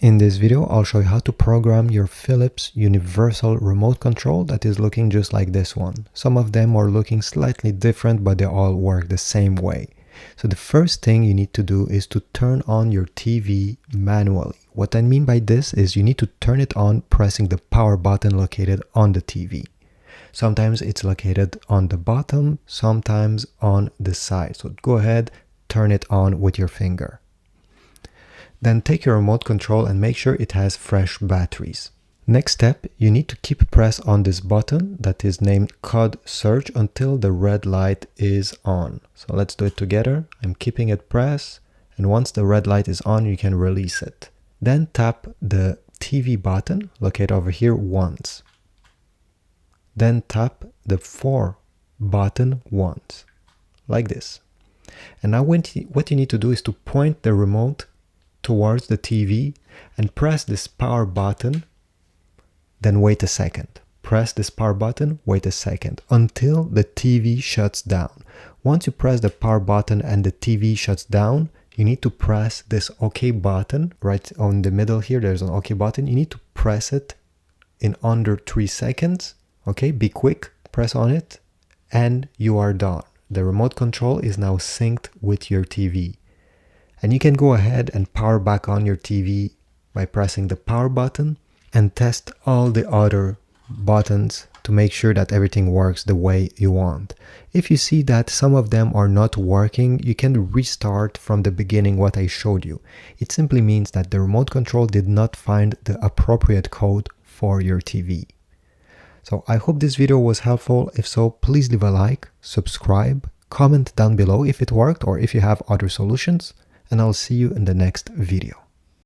In this video, I'll show you how to program your Philips universal remote control that is looking just like this one. Some of them are looking slightly different, but they all work the same way. So the first thing you need to do is to turn on your TV manually. What I mean by this is you need to turn it on pressing the power button located on the TV. Sometimes it's located on the bottom, sometimes on the side. So go ahead, turn it on with your finger. Then take your remote control and make sure it has fresh batteries. Next step, you need to keep press on this button that is named COD Search until the red light is on. So let's do it together. I'm keeping it pressed, and once the red light is on, you can release it. Then tap the TV button located over here once. Then tap the 4 button once, like this. And now what you need to do is to point the remote towards the TV and press this power button, then wait a second. Press this power button, wait a second until the TV shuts down. Once you press the power button and the TV shuts down, you need to press this OK button right on the middle here. There's an OK button. You need to press it in under 3 seconds. Okay, be quick, press on it, and you are done. The remote control is now synced with your TV. And you can go ahead and power back on your TV by pressing the power button and test all the other buttons to make sure that everything works the way you want. If you see that some of them are not working, you can restart from the beginning what I showed you. It simply means that the remote control did not find the appropriate code for your TV. So I hope this video was helpful. If so, please leave a like, subscribe, comment down below if it worked or if you have other solutions. And I'll see you in the next video.